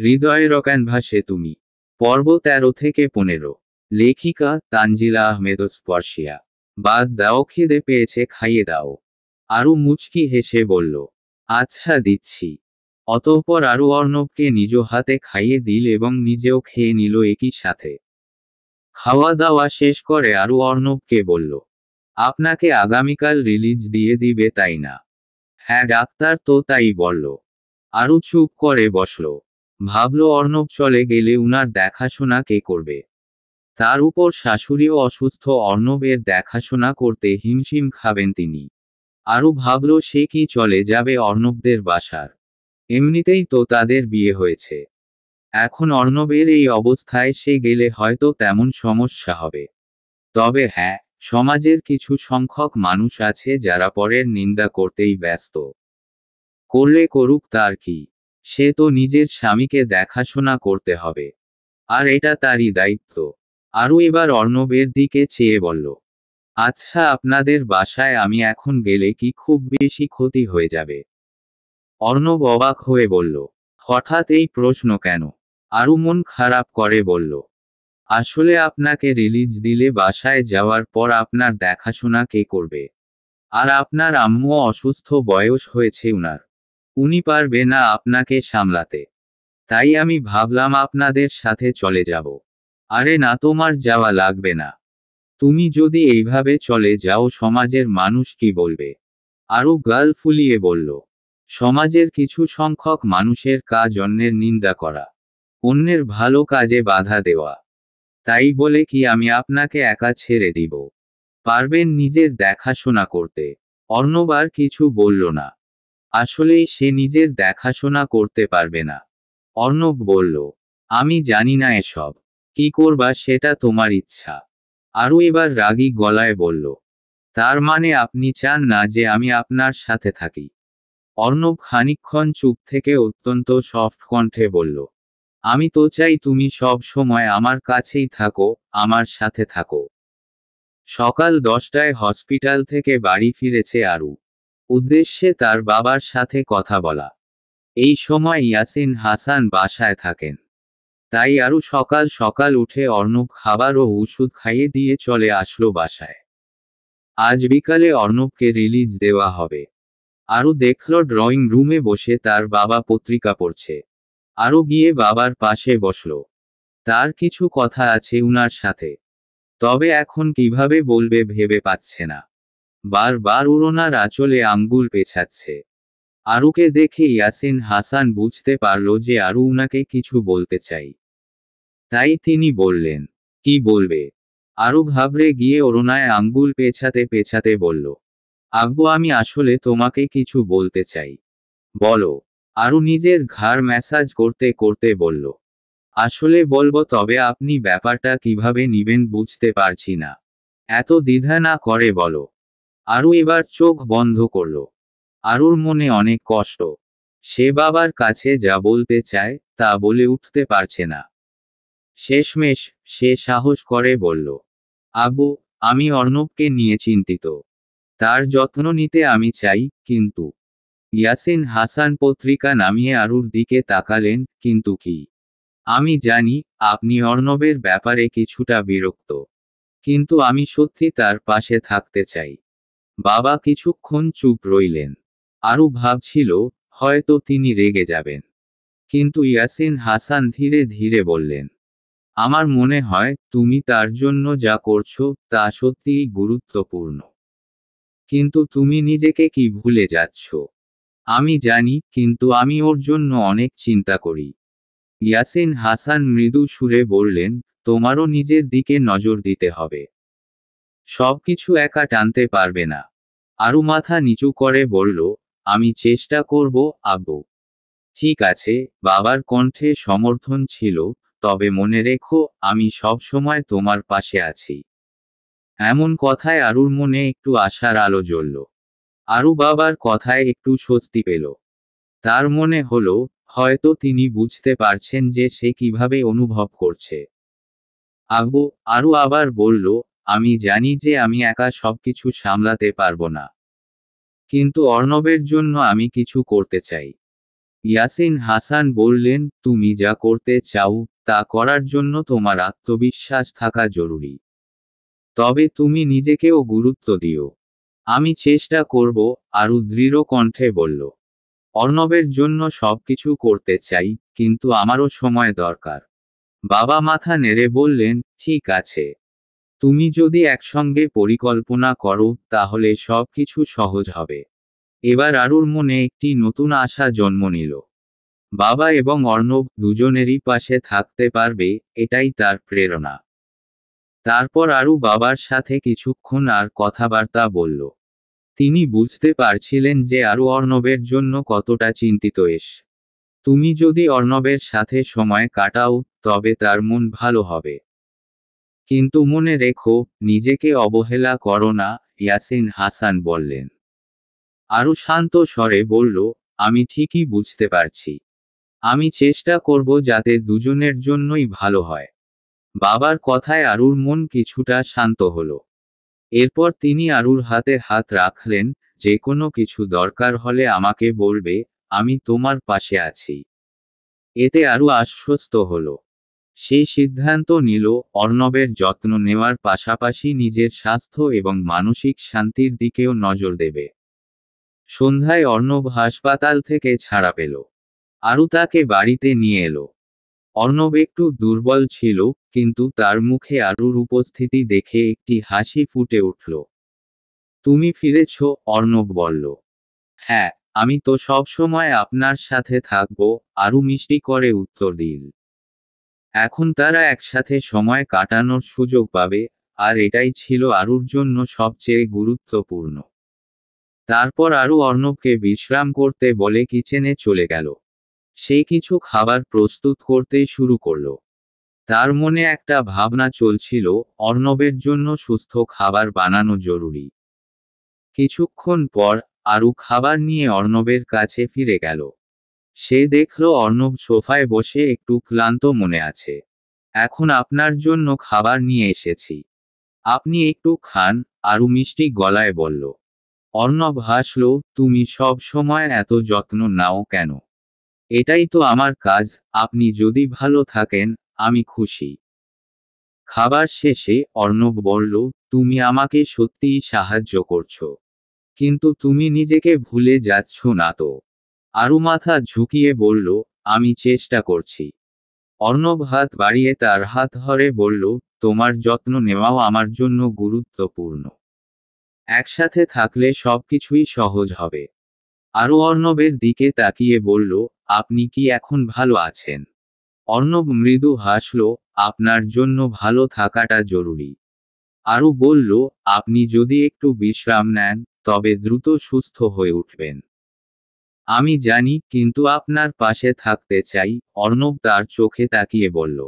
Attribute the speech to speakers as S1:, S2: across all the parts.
S1: হৃদয়ের ক্যানভাসে তুমি। পর্ব 13 থেকে 15। লেখিকা তানজিলা আহমেদ স্পর্শিয়া। বাদ দাও, খিদে পেয়েছে, খাইয়ে দাও। আরু মুচকি হেসে বলল, আচ্ছা দিচ্ছি। অতঃপর আরু অর্ণবকে নিজ হাতে খাইয়ে দিল এবং নিজেও খেয়ে নিল একই সাথে। খাওয়া দাওয়া শেষ করে আরু অর্ণবকে বলল, আপনাকে আগামীকাল রিলিজ দিয়ে দিবে তাই না? হ্যাঁ ডাক্তার তো তাই বলল। আরু চুপ করে বসল। ভাবল অর্ণব চলে গেলে উনার দেখাশোনা কে করবে। তার উপর শাশুড়িও অসুস্থ, অর্ণবের দেখাশোনা করতে হিমশিম খাবেন তিনি। আরু ভাবল সে কি চলে যাবে অর্ণবদের বাসার? এমনিতেই তো তাদের বিয়ে হয়েছে। এখন অর্ণবের এই অবস্থায় সে গেলে হয়তো তেমন সমস্যা হবে। তবে হ্যাঁ, সমাজের কিছু সংখ্যক মানুষ আছে যারা পরের নিন্দা করতেই ব্যস্ত। করলে করুক, তার কি? সে তো নিজের স্বামীকে দেখাশোনা করতে হবে। আর এটা তারই দায়িত্ব। আরও এবার অর্ণবের দিকে চেয়ে বলল, আচ্ছা আপনাদের বাসায় আমি এখন গেলে কি খুব বেশি ক্ষতি হয়ে যাবে? অর্ণব অবাক হয়ে বলল, হঠাৎ এই প্রশ্ন কেন? আরু মন খারাপ করে বলল, আসলে আপনাকে রিলিজ দিলে বাসায় যাওয়ার পর আপনার দেখাশোনা কে করবে? আর আপনার আম্মু অসুস্থ, বয়স হয়েছে উনার। উনি পারবে না আপনাকে সামলাতে। তাই আমি ভাবলাম আপনাদের সাথে চলে যাব। আরে না, তোমার যাওয়া লাগবে না। তুমি যদি এইভাবে চলে যাও সমাজের মানুষ কি বলবে? আরও গাল ফুলিয়ে বলল, সমাজের কিছু সংখ্যক মানুষের কাজ অন্যের নিন্দা করা, অন্যের ভালো কাজে বাধা দেওয়া। তাই বলে কি আমি আপনাকে একা ছেড়ে দিব? পারবেন নিজের দেখাশোনা করতে? অর্ণব আর কিছু বলল না। আসলেই সে নিজের দেখাশোনা করতে পারবে না। অর্ণব বলল, আমি জানি না এসব। কি করবা সেটা তোমার ইচ্ছা। আরও এবার রাগী গলায় বলল, তার মানে আপনি চান না যে আমি আপনার সাথে থাকি? অর্ণব খানিকক্ষণ চুপ থেকে অত্যন্ত সফট কণ্ঠে বলল, আমি তো চাই তুমি সব সময় আমার কাছেই থাকো, আমার সাথে থাকো। সকাল 10টায় হসপিটাল থেকে বাড়ি ফিরেছে আরু। উদ্দেশ্যে তার বাবার সাথে কথা বলা। এই সময় ইয়াসিন হাসান বাসায় থাকেন। তাই আরু সকাল সকাল উঠে অর্ণব খাবার ও ওষুধ খাইয়ে দিয়ে চলে আসলো বাসায়। আজ বিকালে অর্ণবকে রিলিজ দেওয়া হবে। আরু দেখল ড্রয়িং রুমে বসে তার বাবা পত্রিকা পড়ছে। আরু গিয়ে বাবার পাশে বসল। তার কিছু কথা আছে উনার সাথে। তবে এখন কিভাবে বলবে ভেবে পাচ্ছে না। বারবার উড়োনার আঁচলে আঙ্গুল পেছাচ্ছে। আরুকে দেখে ইয়াসিন হাসান বুঝতে পারল যে আরু উনাকে কিছু বলতে চাই। তাই তিনি বললেন, কি বলবে? আরু ঘাবড়ে গিয়ে ওড়নায় আঙ্গুল পেছাতে পেছাতে বলল, আব্বু আমি আসলে তোমাকে কিছু বলতে চাই। বলো। আরু নিজের ঘাড় ম্যাসাজ করতে করতে বলল, আসলে বলবো, তবে আপনি ব্যাপারটা কিভাবে নিবেন বুঝতে পারছি না। এত দ্বিধা না করে বলো। আরু এবার চোখ বন্ধ করল। আরুর মনে অনেক কষ্ট। সে বাবার কাছে যা বলতে চায় তা বলে উঠতে পারছে না। শেষমেশ সে সাহস করে বলল, আব্বু, আমি অর্ণবকে নিয়ে চিন্তিত। তার যত্ন নিতে আমি চাই, কিন্তু। ইয়াসিন হাসান পত্রিকা নামিয়ে আরুর দিকে তাকালেন, কিন্তু কি? আমি জানি আপনি অর্ণবের ব্যাপারে কিছুটা বিরক্ত। কিন্তু আমি সত্যি তার পাশে থাকতে চাই। বাবা কিছুক্ষণ চুপ রইলেন। আরু ভাবছিল, হয়তো তিনি রেগে যাবেন। কিন্তু ইয়াসিন হাসান ধীরে ধীরে বললেন, আমার মনে হয় তুমি তার জন্য যা করছো তা সত্যিই গুরুত্বপূর্ণ। কিন্তু তুমি নিজেকে কি ভুলে যাচ্ছ? আমি জানি, কিন্তু আমি ওর জন্য অনেক চিন্তা করি। ইয়াসিন হাসান মৃদু সুরে বললেন, তোমারও নিজের দিকে নজর দিতে হবে। সবকিছু একা টানতে পারবে না। আরু মাথা নিচু করে বলল, আমি চেষ্টা করব, আব্বু। ঠিক আছে, বাবার কণ্ঠে সমর্থন ছিল, তবে মনে রেখো আমি সব সময় তোমার পাশে আছি। এমন কথায় আরুর মনে একটু আশার আলো জ্বলল। আরু বাবার কথায় একটু স্বস্তি পেল। তার মনে হলো, হয়তো তিনি বুঝতে পারছেন যে সে কিভাবে অনুভব করছে। আব্বু, আরু আবার বলল, আমি জানি যে আমি একা সবকিছু সামলাতে পারবো না। কিন্তু অর্ণবের জন্য আমি কিছু করতে চাই। ইয়াসিন হাসান বললেন, তুমি যা করতে চাও তা করার জন্য তোমার আত্মবিশ্বাস থাকা জরুরি। তবে তুমি নিজেকেও গুরুত্ব দিও। আমি চেষ্টা করব, আরু দৃঢ় কণ্ঠে বলল। অর্ণবের জন্য সবকিছু করতে চাই, কিন্তু আমারও সময় দরকার। বাবা মাথা নেড়ে বললেন, ঠিক আছে। তুমি যদি একসঙ্গে পরিকল্পনা করো তাহলে সবকিছু সহজ হবে। এবার আরুর মনে একটি নতুন আশা জন্ম নিল। বাবা এবং অর্ণব দুজনেরই পাশে থাকতে পারবে, এটাই তার প্রেরণা। তারপর আরু বাবার সাথে কিছুক্ষণ আর কথাবার্তা বলল। তিনি বুঝতে পারছিলেন যে আরু অর্ণবের জন্য কতটা চিন্তিত। তুমি যদি অর্ণবের সাথে সময় কাটাও তবে তার মন ভালো হবে। কিন্তু মনে রেখো, নিজেকে অবহেলা করো না, ইয়াসিন হাসান বললেন। আরু শান্ত স্বরে বলল, আমি ঠিকই বুঝতে পারছি। আমি চেষ্টা করব যাতে দুজনের জন্যই ভালো হয়। বাবার কথায় আরুর মন কিছুটা শান্ত হলো। এরপর তিনি আরুর হাতে হাত রাখলেন, যে কোনো কিছু দরকার হলে আমাকে বলবে, আমি তোমার পাশে আছি। এতে আরু আশ্বস্ত হলো। সেই সিদ্ধান্ত নিল, অর্ণবের যত্ন নেওয়ার পাশাপাশি নিজের স্বাস্থ্য এবং মানসিক শান্তির দিকেও নজর দেবে। সন্ধ্যায় অর্ণব হাসপাতাল থেকে ছাড়া পেল। আরু তাকে বাড়িতে নিয়ে এলো। অর্ণব একটু দুর্বল ছিল, কিন্তু তার মুখে আরুর উপস্থিতি দেখে একটি হাসি ফুটে উঠল। তুমি ফিরেছ, অর্ণব বলল। হ্যাঁ, আমি তো সবসময় আপনার সাথে থাকব, আরু মিষ্টি করে উত্তর দিল। এখন তারা একসাথে সময় কাটানোর সুযোগ পাবে, আর এটাই ছিল আরুর জন্য সবচেয়ে গুরুত্বপূর্ণ। তারপর আরু অর্ণবকে বিশ্রাম করতে বলে কিচেনে চলে গেল। সে কিছু খাবার প্রস্তুত করতে শুরু করল। তার মনে একটা ভাবনা চলছিল, অর্ণবের জন্য সুস্থ খাবার বানানো জরুরি। কিছুক্ষণ পর আরু খাবার নিয়ে অর্ণবের কাছে ফিরে গেল। সে দেখল অর্ণব সোফায় বসে একটু ক্লান্ত মনে আছে। এখন আপনার জন্য খাবার নিয়ে এসেছি। আপনি একটু খান, আরু মিষ্টি গলায় বলল। অর্ণব হাসল, তুমি সব সময় এত যত্ন নাও কেন? এটাই তো আমার কাজ, আপনি যদি ভালো থাকেন আমি খুশি। খাবার শেষে অর্ণব বলল, তুমি আমাকে সত্যিই সাহায্য করছো। কিন্তু তুমি নিজেকে ভুলে যাচ্ছ না তো? আরু মাথা ঝুঁকিয়ে বলল, আমি চেষ্টা করছি। অর্ণব হাত বাড়িয়ে তার হাত ধরে বলল, তোমার যত্ন নেওয়াও আমার জন্য গুরুত্বপূর্ণ। একসাথে থাকলে সবকিছুই সহজ হবে। আরু অর্ণবের দিকে তাকিয়ে বলল, আপনি কি এখন ভালো আছেন? অর্ণব মৃদু হাসল, আপনার জন্য ভালো থাকাটা জরুরি। আরু বলল, আপনি যদি একটু বিশ্রাম নেন তবে দ্রুত সুস্থ হয়ে উঠবেন। আমি জানি, কিন্তু আপনার পাশে থাকতে চাই, অর্ণব তার চোখে তাকিয়ে বলল।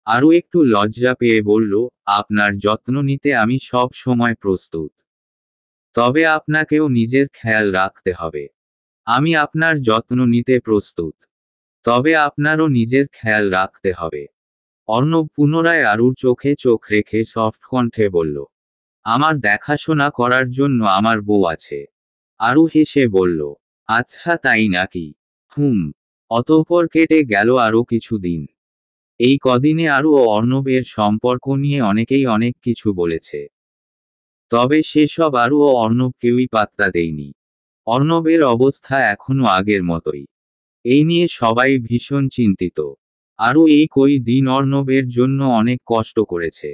S1: আরু একটু লজ্জা পেয়ে বলল, আপনার যত্ন নিতে আমি সব সময় প্রস্তুত। তবে আপনাকেও নিজের খেয়াল রাখতে হবে। আমি আপনার যত্ন নিতে প্রস্তুত। তবে আপনারও নিজের খেয়াল রাখতে হবে। অর্ণব পুনরায় আরুর চোখে চোখ রেখে সফট কণ্ঠে বলল, আমার দেখাশোনা করার জন্য আমার বউ আছে। আরু হেসে বলল, আচ্ছা তাই নাকি? হুম। অতঃপর কেটে গেল আরও কিছুদিন। এই কদিনে আরু ও অর্ণবের সম্পর্ক নিয়ে অনেকেই অনেক কিছু বলেছে। তবে সেসব আরু ও অর্ণব কেউই পাত্তা দেয়নি। অর্ণবের অবস্থা এখনো আগের মতোই। এই নিয়ে সবাই ভীষণ চিন্তিত। আরু এই কই দিন অর্ণবের জন্য অনেক কষ্ট করেছে।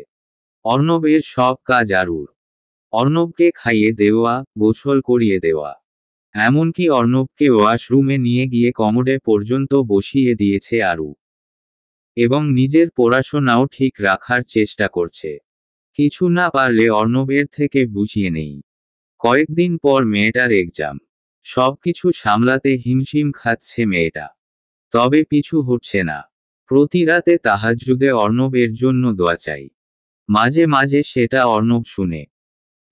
S1: অর্ণবের সব কাজ আরুর। অর্ণবকে খাইয়ে দেওয়া, গোসল করিয়ে দেওয়া, এমনকি অর্ণবকে ওয়াশরুমে নিয়ে গিয়ে কমোডে পর্যন্ত বসিয়ে দিয়েছে আরু। এবং নিজের পড়াশোনাও ঠিক রাখার চেষ্টা করছে। কিছু না পারলে অর্ণবের থেকে বুঝিয়ে নেই। কয়েকদিন পর মেয়েটার এক্সাম। সবকিছু সামলাতে হিমশিম খাচ্ছে মেয়েটা। তবে পিছু হটছে না। প্রতি রাতে তাহাজ্জুদে অর্ণবের জন্য দোয়া চাই। মাঝে মাঝে সেটা অর্ণব শুনে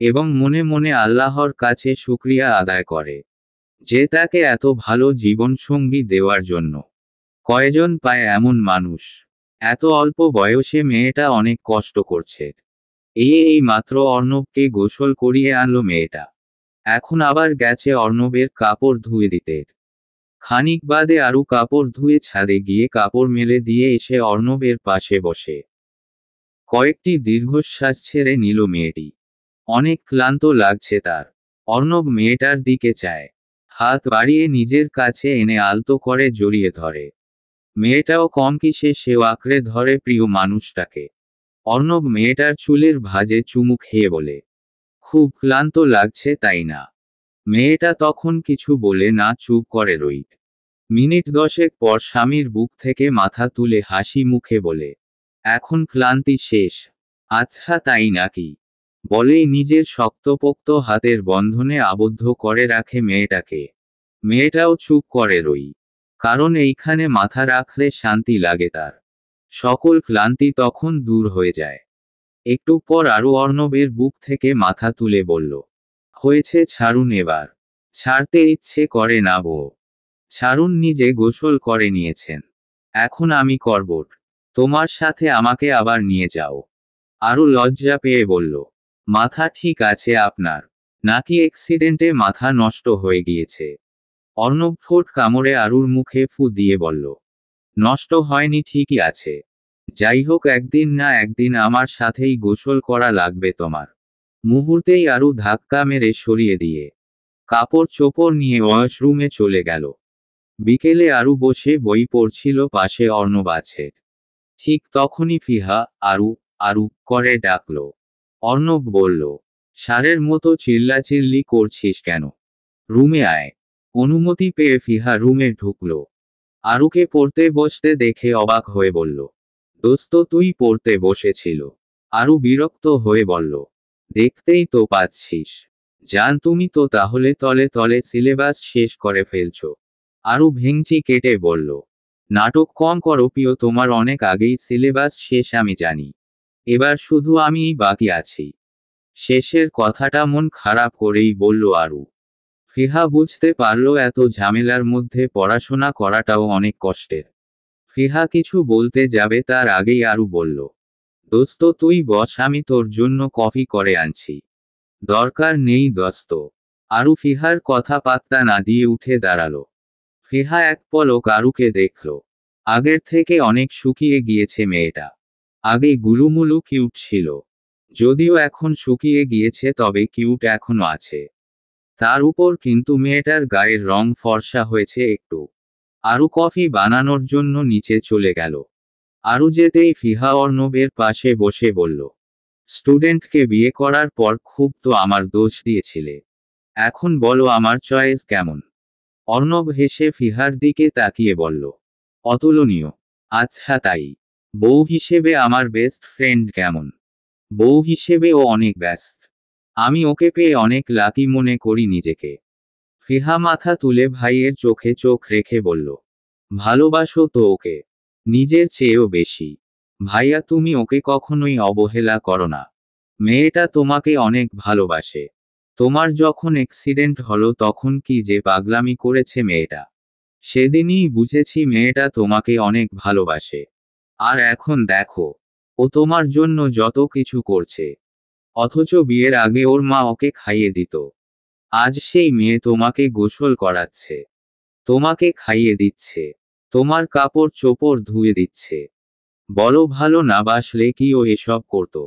S1: এবং মনে মনে আল্লাহর কাছে শুকরিয়া আদায় করে, যে তাকে এত ভালো জীবনসঙ্গী দেওয়ার জন্য। কয়জন পায় এমন মানুষ? এত অল্প বয়সে মেয়েটা অনেক কষ্ট করছে। এই মাত্র অর্ণবকে গোসল করিয়ে আনলো মেয়েটা। এখন আবার গেছে অর্ণবের কাপড় ধুয়ে দিতে। খানিক বাদে আরু কাপড় ধুয়ে ছাদে গিয়ে কাপড় মেলে দিয়ে এসে অর্ণবের পাশে বসে কয়েকটি দীর্ঘশ্বাস ছেড়ে নিল মেয়েটি। অনেক ক্লান্ত লাগছে তার। অর্ণব মেয়েটার দিকে চায়, হাত বাড়িয়ে নিজের কাছে এনে আলতো করে জড়িয়ে ধরে। মেয়েটাও কম কিসে, সেও আঁকড়ে ধরে প্রিয় মানুষটাকে। অর্ণব মেয়েটার চুলের ভাঁজে চুমু খেয়ে বলে, খুব ক্লান্ত লাগছে তাই না? মেয়েটা তখন কিছু বলে না, চুপ করে রইল। মিনিট 10 পর স্বামীর বুক থেকে মাথা তুলে হাসি মুখে বলে, এখন ক্লান্তি শেষ? আচ্ছা তাই নাকি? বলেই নিজের শক্তপোক্ত হাতের বন্ধনে আবদ্ধ করে রাখে মেয়েটাকে। মেয়েটাও চুপ করে রই, কারণ এইখানে মাথা রাখলে শান্তি লাগে তার। সকল ক্লান্তি তখন দূর হয়ে যায়। একটু পর আরও অর্ণবের বুক থেকে মাথা তুলে বলল, হয়েছে, ছাড়ুন এবার। ছাড়তে ইচ্ছে করে না বউ। ছাড়ুন, নিজে গোসল করে নিয়েছেন, এখন আমি করব। তোমার সাথে আমাকে আবার নিয়ে যাও। আরও লজ্জা পেয়ে বলল, মাথা ঠিক আছে আপনার, নাকি অ্যাক্সিডেন্টে মাথা নষ্ট হয়ে গিয়েছে? অর্ণব ঠোঁট কামড়ে আরুর মুখে ফু দিয়ে বলল, নষ্ট হয়নি, ঠিকই আছে। যাই হোক, একদিন না একদিন আমার সাথেই গোসল করা লাগবে তোমার। মুহূর্তেই আরু ধাক্কা মেরে সরিয়ে দিয়ে কাপড় চোপড় নিয়ে ওয়াশরুমে চলে গেল। বিকেলে আরু বসে বই পড়ছিল, পাশে অর্ণব আছে। ঠিক তখনই ফিহা আরু আরু করে ডাকল। অর্ণব বলল, ষাঁড়ের মতো চিল্লাচিল্লি করছিস কেন? রুমে আয়। অনুমতি পেয়ে ফিহা রুমে ঢুকল। আরুকে পড়তে বসতে দেখে অবাক হয়ে বলল, দোস্ত তুই পড়তে বসেছিল? আরু বিরক্ত হয়ে বলল, দেখতেই তো পাচ্ছিস। জান, তুমি তো তাহলে তলে তলে সিলেবাস শেষ করে ফেলছো। আরু ভেংচি কেটে বলল, নাটক কম করো প্রিয়, তোমার অনেক আগেই সিলেবাস শেষ আমি জানি। এবার শুধু আমিই বাকি আছি। শেষের কথাটা মন খারাপ করেই বলল আরু। ফিহা বুঝতে পারল এত ঝামেলার মধ্যে পড়াশোনা করাটাও অনেক কষ্টের। ফিহা কিছু বলতে যাবে তার আগেই আরু বলল, দোস্ত তুই বস, আমি তোর জন্য কফি করে আনছি। দরকার নেই দোস্ত। আরু ফিহার কথা পাত্তা না দিয়ে উঠে দাঁড়ালো। ফিহা এক পলক আরুকে দেখল। আগের থেকে অনেক শুকিয়ে গিয়েছে মেয়েটা। আগে গুলুমুলু কিউট ছিল, যদিও এখন শুকিয়ে গিয়েছে, তবে কিউট এখনো আছে। তার উপর কিন্তু মেয়েটার গায়ের রং ফর্সা হয়েছে একটু। আরু কফি বানানোর জন্য নিচে চলে গেল। আরু যেতেই ফিহা অর্ণবের পাশে বসে বলল, স্টুডেন্টকে বিয়ে করার পর খুব তো আমার দোষ দিয়েছিলে, এখন বলো আমার চয়েস কেমন? অর্ণব হেসে ফিহার দিকে তাকিয়ে বলল, অতুলনীয়। আচ্ছা তাই। বউ হিসেবে আমার বেস্ট ফ্রেন্ড কেমন? বউ হিসেবে ও অনেক ব্যস্ত। আমি ওকে পেয়ে অনেক লাকি মনে করি নিজেকে। ফিহা মাথা তুলে ভাইয়ের চোখে চোখ রেখে বলল, ভালোবাসো তো ওকে নিজের চেয়েও বেশি। ভাইয়া, তুমি ওকে কখনোই অবহেলা করো না। মেয়েটা তোমাকে অনেক ভালোবাসে। তোমার যখন অ্যাক্সিডেন্ট হলো তখন কি যে পাগলামি করেছে মেয়েটা, সেদিনই বুঝেছি মেয়েটা তোমাকে অনেক ভালোবাসে। আর এখন দেখো, ও তোমার জন্য যত কিছু করছে, অথচ বিয়ের আগে ওর মা ওকে খাইয়ে দিত। আজ সেই মেয়ে তোমাকে গোসল করাচ্ছে, তোমাকে খাইয়ে দিচ্ছে, তোমার কাপড় চোপড় ধুয়ে দিচ্ছে। বলো, ভালো না বাসলে কি ও এসব করতো?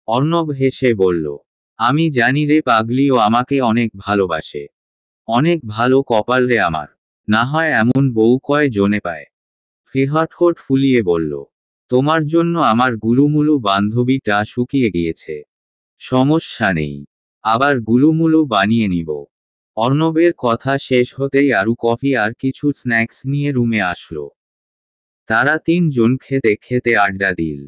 S1: অর্ণব হেসে বলল, আমি জানি রে পাগলি, ও আমাকে অনেক ভালোবাসে। অনেক ভালো কপাল রে আমার, না হয় এমন বউ কয় জনে পায়। ফিহা ঠোঁট ফুলিয়ে বলল, তোমার জন্য আমার গুলুমুলু বান্ধবীটা শুকিয়ে গিয়েছে। সমস্যা নেই, আবার গুলুমুলু বানিয়ে নিব। অর্ণবের কথা শেষ হতেই আরু কফি আর কিছু স্ন্যাক্স নিয়ে রুমে আসলো। তারা তিনজন খেতে খেতে আড্ডা দিল।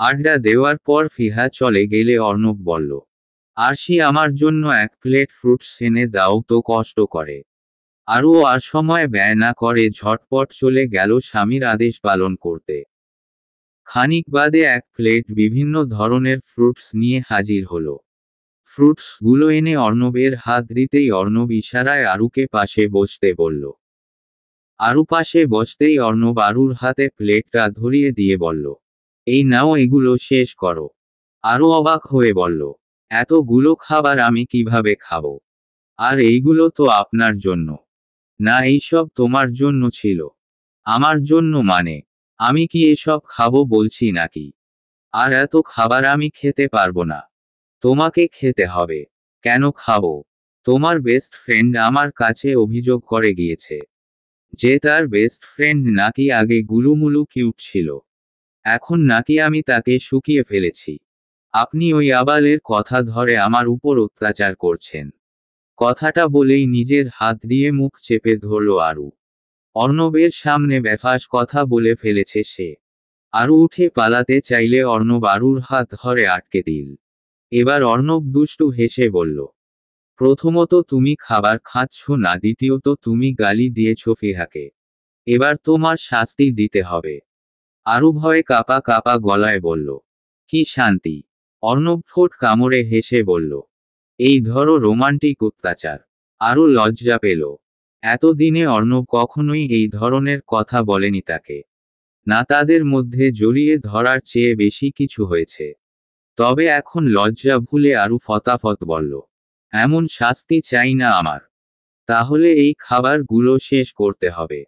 S1: আড্ডা দেওয়ার পর ফিহা চলে গেলে অর্ণব বলল, আরশি, আমার জন্য এক প্লেট ফ্রুটস এনে দাও তো, কষ্ট করে। আরও আর সময় ব্যয় না করে ঝটপট চলে গেল স্বামীর আদেশ পালন করতে। খানিক বাদে এক প্লেট বিভিন্ন ধরনের ফ্রুটস নিয়ে হাজির হলো। ফ্রুটসগুলো এনে অর্ণবের হাত দিতেই অর্ণব ইশারায় আরুকে পাশে বসতে বলল। আরু পাশে বসতেই অর্ণব আরুর হাতে প্লেটটা ধরিয়ে দিয়ে বলল, এই নাও, এগুলো শেষ করো। আরু অবাক হয়ে বলল, এতগুলো খাবার আমি কিভাবে খাবো? আর এইগুলো তো আপনার জন্য। না, এইসব তোমার জন্য ছিল। আমার জন্য মানে? আমি কি এসব খাবো বলছি নাকি? আর এত খাবার আমি খেতে পারবো না। তোমাকে খেতে হবে। কেন খাবো? তোমার বেস্ট ফ্রেন্ড আমার কাছে অভিযোগ করে গিয়েছে যে তার বেস্ট ফ্রেন্ড নাকি আগে গুলুমুলু কিউট ছিল, এখন নাকি আমি তাকে শুকিয়ে ফেলেছি। আপনি ওই আবালের কথা ধরে আমার উপর অত্যাচার করছেন। কথাটা বলেই নিজের হাত দিয়ে মুখ চেপে ধরল আরু। অর্ণবের সামনে বেফাঁস কথা বলে ফেলেছে সে। আরু উঠে পালাতে চাইলে অর্ণব আরুর হাত ধরে আটকে দিল। এবার অর্ণব দুষ্টু হেসে বলল, প্রথমত তুমি খাবার খাচ্ছ না, দ্বিতীয়ত তুমি গালি দিয়েছ ফিহাকে। এবার তোমার শাস্তি দিতে হবে। আরু ভয়ে কাঁপা কাঁপা গলায় বলল, কি শান্তি? অর্ণব ঠোঁট কামড়ে হেসে বলল, এই ধরো রোমান্টিক অত্যাচার। আরু লজ্জা পেল। এতদিনে অর্ণব কখনোই এই ধরনের কথা বলেনি তাকে। না, তাদের মধ্যে জড়িয়ে ধরার চেয়ে বেশি কিছু হয়েছে। তবে এখন লজ্জা ভুলে আরু ফতাফত বলল, এমন শাস্তি চাই না আমার। তাহলে এই খাবারগুলো শেষ করতে হবে।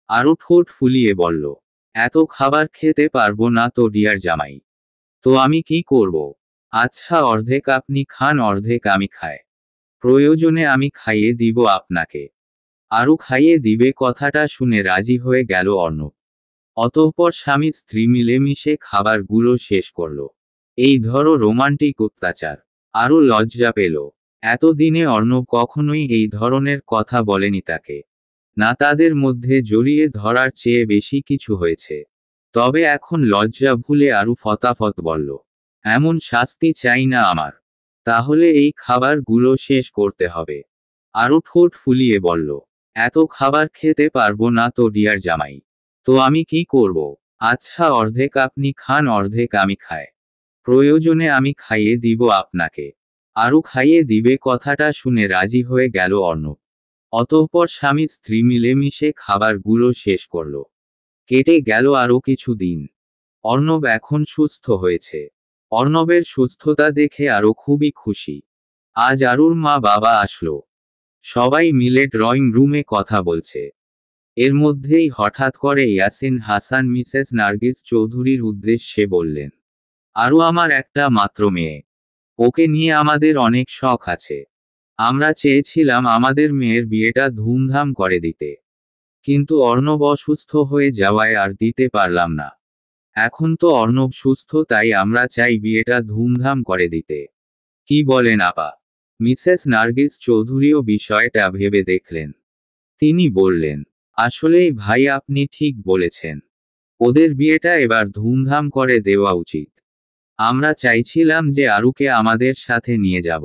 S1: আরু ঠোঁট ফুলিয়ে বলল, এত খাবার খেতে পারবো না তো ডিয়ার জামাই। তো আমি কি করব? আচ্ছা, অর্ধেক আপনি খান, অর্ধেক আমি খাই। প্রয়োজনে আমি খাইয়ে দিব আপনাকে। আরু খাইয়ে দিবে কথাটা শুনে রাজি হয়ে গেল অর্ণব। অতঃপর স্বামী স্ত্রী মিলেমিশে খাবারগুলো শেষ করল। এই ধরো রোমান্টিক অত্যাচার। আরু লজ্জা পেল। এতদিনে অর্ণব কখনোই এই ধরনের কথা বলেনি তাকে। না, তাদের মধ্যে জড়িয়ে ধরার চেয়ে বেশি কিছু হয়েছে। তবে এখন লজ্জা ভুলে আরু ফতাফত বলল, এমন শাস্তি চাই না আমার। তাহলে এই খাবারগুলো শেষ করতে হবে। আরু ঠোঁট ফুলিয়ে বলল, এত খাবার খেতে পারবো না তো ডিয়ার জামাই। তো আমি কি করব? আচ্ছা, অর্ধেক আপনি খান, অর্ধেক আমি খাই। প্রয়োজনে আমি খাইয়ে দিব আপনাকে। আরু খাইয়ে দিবে কথাটা শুনে রাজি হয়ে গেল অর্ণব। অতঃপর স্বামী স্ত্রী মিলেমিশে খাবারগুলো শেষ করল। কেটে গেল আরও কিছু দিন। অর্ণব এখন সুস্থ হয়েছে। অর্ণবের সুস্থতা দেখে আরও খুবই খুশি। আজ আরুর মা বাবা আসলো। সবাই মিলে ড্রয়িং রুমে কথা বলছে। এর মধ্যেই হঠাৎ করে ইয়াসিন হাসান মিসেস নার্গিস চৌধুরীর উদ্দেশ্যে বললেন, আরু আমার একটা মাত্র মেয়ে। ওকে নিয়ে আমাদের অনেক শখ আছে। আমরা চেয়েছিলাম আমাদের মেয়ের বিয়েটা ধুমধাম করে দিতে, কিন্তু অর্ণব অসুস্থ হয়ে যাওয়ায় আর দিতে পারলাম না। এখন তো অর্ণব সুস্থ, তাই আমরা চাই বিয়েটা ধুমধাম করে দিতে। কি বলেন আপা? মিসেস নার্গিস চৌধুরীও বিষয়টা ভেবে দেখলেন। তিনি বললেন, আসলেই ভাই, আপনি ঠিক বলেছেন। ওদের বিয়েটা এবার ধুমধাম করে দেওয়া উচিত। আমরা চাইছিলাম যে আরুকে আমাদের সাথে নিয়ে যাব,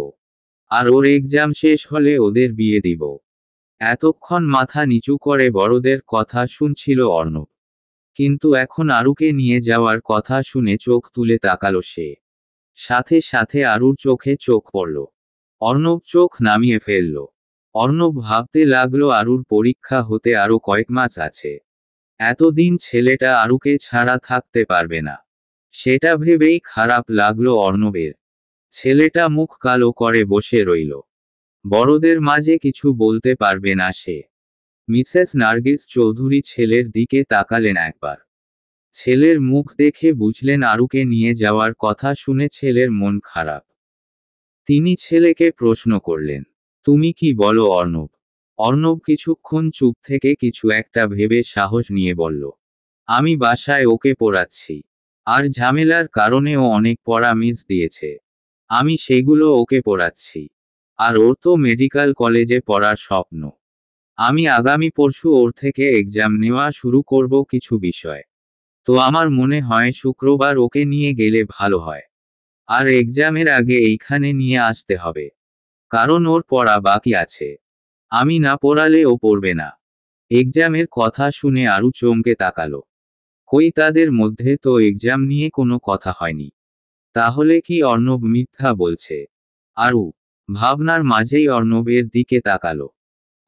S1: আর ওর এক্সাম শেষ হলে ওদের বিয়ে দিব। এতক্ষণ মাথা নিচু করে বড়দের কথা শুনছিল অর্ণব, কিন্তু এখন আরুকে নিয়ে যাওয়ার কথা শুনে চোখ তুলে তাকালো সে। সাথে সাথে আরুর চোখে চোখ পড়ল। অর্ণব চোখ নামিয়ে ফেলল। অর্ণব ভাবতে লাগলো আরুর পরীক্ষা হতে আরো কয়েক মাস আছে। এতদিন ছেলেটা আরুকে ছাড়া থাকতে পারবে না। সেটা ভেবেই খারাপ লাগলো অর্ণবের। ছেলেটা মুখ কালো করে বসে রইল। বড়দের মাঝে কিছু বলতে পারবে না সে। মিসেস নার্গিস চৌধুরী ছেলের দিকে তাকালেন একবার। ছেলের মুখ দেখে বুঝলেন আরুকে নিয়ে যাওয়ার কথা শুনে ছেলের মন খারাপ। তিনি ছেলেকে প্রশ্ন করলেন, তুমি কি বলো অর্ণব? অর্ণব কিছুক্ষণ চুপ থেকে কিছু একটা ভেবে সাহস নিয়ে বলল, আমি বাসায় ওকে পড়াচ্ছি। আর ঝামেলার কারণে ও অনেক পড়া মিস দিয়েছে। আমি সেগুলো ওকে পড়াচ্ছি। আর ওর তো মেডিকেল কলেজে পড়ার স্বপ্ন। আমি আগামী পরশু ওর থেকে এক্সাম নেওয়া শুরু করব কিছু বিষয়। তো আমার মনে হয় শুক্রবার ওকে নিয়ে গেলে ভালো হয়। আর এক্সামের আগে এইখানে নিয়ে আসতে হবে, কারণ ওর পড়া বাকি আছে। আমি না পড়ালে ও পড়বে না। এক্সামের কথা শুনে আরু চমকে তাকালো। কই, তাদের মধ্যে তো এক্সাম নিয়ে কোনো কথা হয়নি। তাহলে কি অর্ণব মিথ্যা বলছে? আরু ভাবনার মাঝেই অর্ণবের দিকে তাকালো।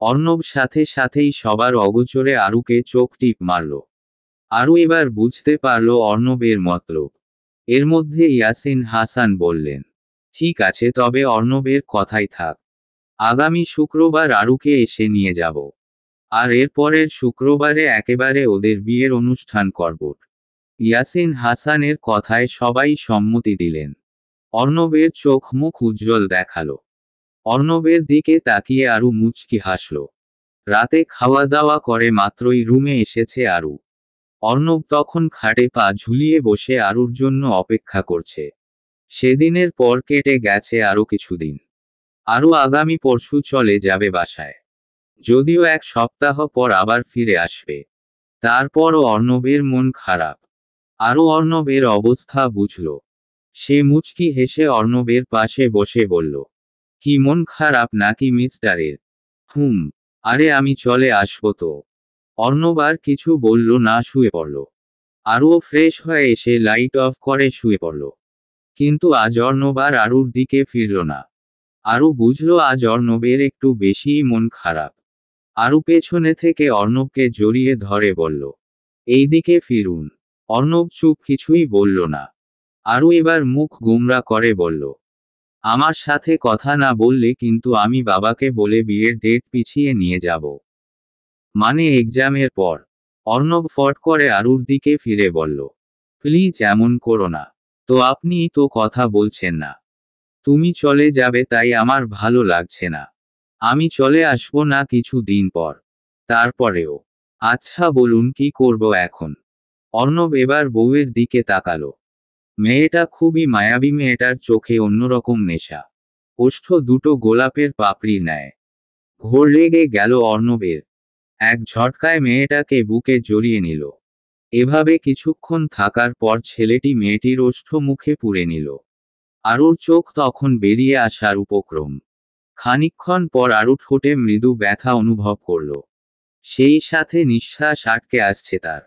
S1: অর্ণব সাথে সাথেই সবার অগোচরে আরুকে চোখ টিপ মারল। আরু এবার বুঝতে পারল অর্ণবের মতলব। এর মধ্যে ইয়াসিন হাসান বললেন, ঠিক আছে, তবে অর্ণবের কথাই থাক। আগামী শুক্রবার আরুকে এসে নিয়ে যাব। আর এরপরের শুক্রবারে একেবারে ওদের বিয়ের অনুষ্ঠান করব। ইয়াসিন হাসানের কথায় সবাই সম্মতি দিলেন। অর্ণবের চোখ মুখ উজ্জ্বল দেখালো। অর্ণবের দিকে তাকিয়ে আরু মুচকি হাসল। রাতে খাওয়া দাওয়া করে মাত্রই রুমে এসেছে আরু। অর্ণব তখন খাটে পা ঝুলিয়ে বসে আরুর জন্য অপেক্ষা করছে। সেদিনের পর কেটে গেছে আরো কিছুদিন। আরু আগামী পরশু চলে যাবে বাসায়। যদিও 1 সপ্তাহ পর আবার ফিরে আসবে। তারপরও অর্ণবের মন খারাপ। আরও অর্ণবের অবস্থা বুঝল। সে মুচকি হেসে অর্ণবের পাশে বসে বলল, কি মন খারাপ নাকি মিস্টারের? আরে আমি চলে আসবো তো। অর্ণব আর কিছু বলল না, শুয়ে পড়ল। আরও ফ্রেশ হয়ে এসে লাইট অফ করে শুয়ে পড়ল। কিন্তু আজ অর্ণব আর আরুর দিকে ফিরল না। আরু বুঝল আজ অর্ণবের একটু বেশিই মন খারাপ। আরু পেছনে থেকে অর্ণবকে জড়িয়ে ধরে বলল, এইদিকে ফিরুন। অর্ণব চুপ, কিছুই বলল না। আরু এবার মুখ গোমড়া করে বলল, আমার সাথে কথা না বললে কিন্তু আমি বাবাকে বলে বিয়ের ডেট পিছিয়ে নিয়ে যাব। মানে এক্সামের পর। অর্ণব ফট করে আরুর দিকে ফিরে বলল, প্লিজ এমন করো না। তো আপনিই তো কথা বলছেন না। তুমি চলে যাবে তাই আমার ভালো লাগছে না। আমি চলে আসবো না কিছু দিন পর। তারপরেও। আচ্ছা বলুন কি করব এখন? অর্ণব এবার বউয়ের দিকে তাকালো। মেয়েটা খুবই মায়াবী, মেয়েটার চোখে অন্যরকম নেশা। ওষ্ঠ দুটো গোলাপের পাপড়ি নেয়। ঘোর লেগে গেল অর্ণবের। এক ঝটকায় মেয়েটাকে বুকে জড়িয়ে নিল। এভাবে কিছুক্ষণ থাকার পর ছেলেটি মেয়েটির ওষ্ঠ মুখে পুরে নিল। আরুর চোখ তখন বেরিয়ে আসার উপক্রম। খানিকক্ষণ পর আরু ঠোঁটে মৃদু ব্যথা অনুভব করল। সেই সাথে নিঃশ্বাস আটকে আসছে তার।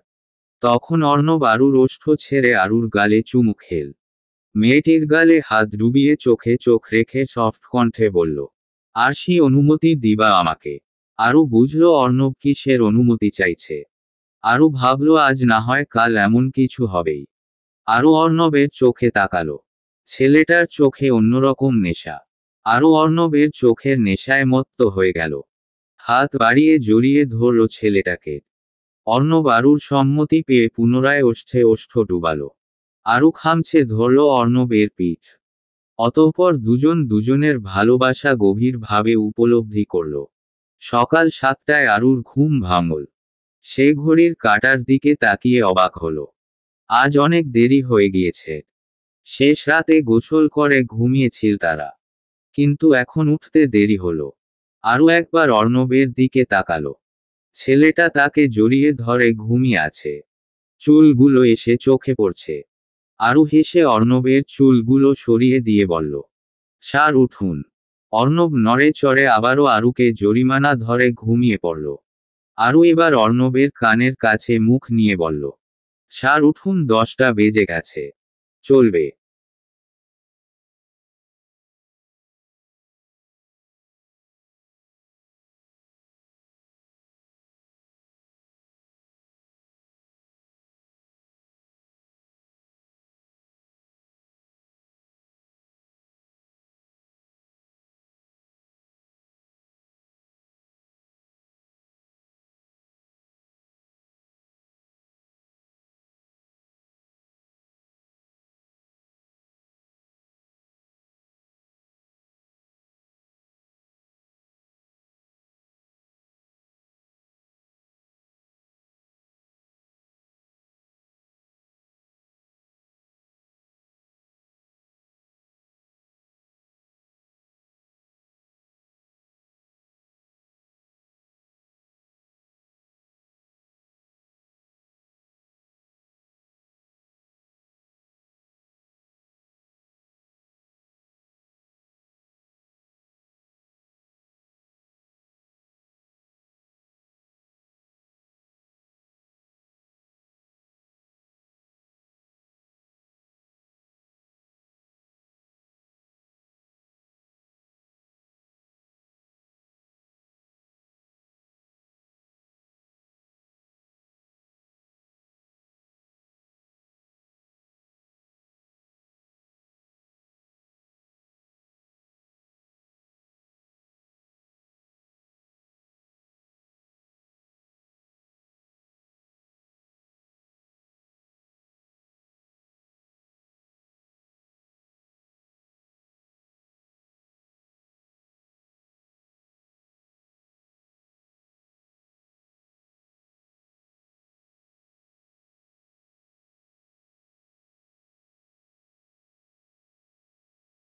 S1: তখন অর্ণব আরুর ওষ্ঠ ছেড়ে আরুর গালে চুমু খেল। মেয়েটির গালে হাত ডুবিয়ে চোখে চোখ রেখে সফট কণ্ঠে বলল, আরশি অনুমতি দিবা আমাকে? আরু বুঝল অর্ণব কিসের অনুমতি চাইছে। আরু ভাবল আজ না হয় কাল এমন কিছু হবেই। আরু অর্ণবের চোখে তাকালো। ছেলেটার চোখে অন্যরকম নেশা। আরু অর্ণবের চোখের নেশায় মত্ত হয়ে গেল। হাত বাড়িয়ে জড়িয়ে ধরল ছেলেটাকে। অর্ণব আরুর সম্মতি পেয়ে পুনরায় ওষ্ঠে ওষ্ঠ ডুবালো। আরু খামছে ধরল অর্ণবের পিঠ। অতঃপর দুজন দুজনের ভালোবাসা গভীরভাবে উপলব্ধি করল। সকাল 7টায় আরুর ঘুম ভাঙল। সে ঘড়ির কাঁটার দিকে তাকিয়ে অবাক হল। আজ অনেক দেরি হয়ে গিয়েছে। শেষ রাতে গোসল করে ঘুমিয়েছিল তারা। কিন্তু এখন উঠতে দেরি হলো। আরও একবার অর্ণবের দিকে তাকালো। ছেলেটা তাকে জড়িয়ে ধরে ঘুমিয়ে আছে। চুলগুলো এসে চোখে পড়ছে। আরু হেসে অর্ণবের চুলগুলো সরিয়ে দিয়ে বলল, স্যার উঠুন। অর্ণব নড়ে চড়ে আবারও আরুকে জরিমানা ধরে ঘুমিয়ে পড়ল। আরু এবার অর্ণবের কানের কাছে মুখ নিয়ে বলল, স্যার উঠুন, 10টা বেজে গেছে। চলবে।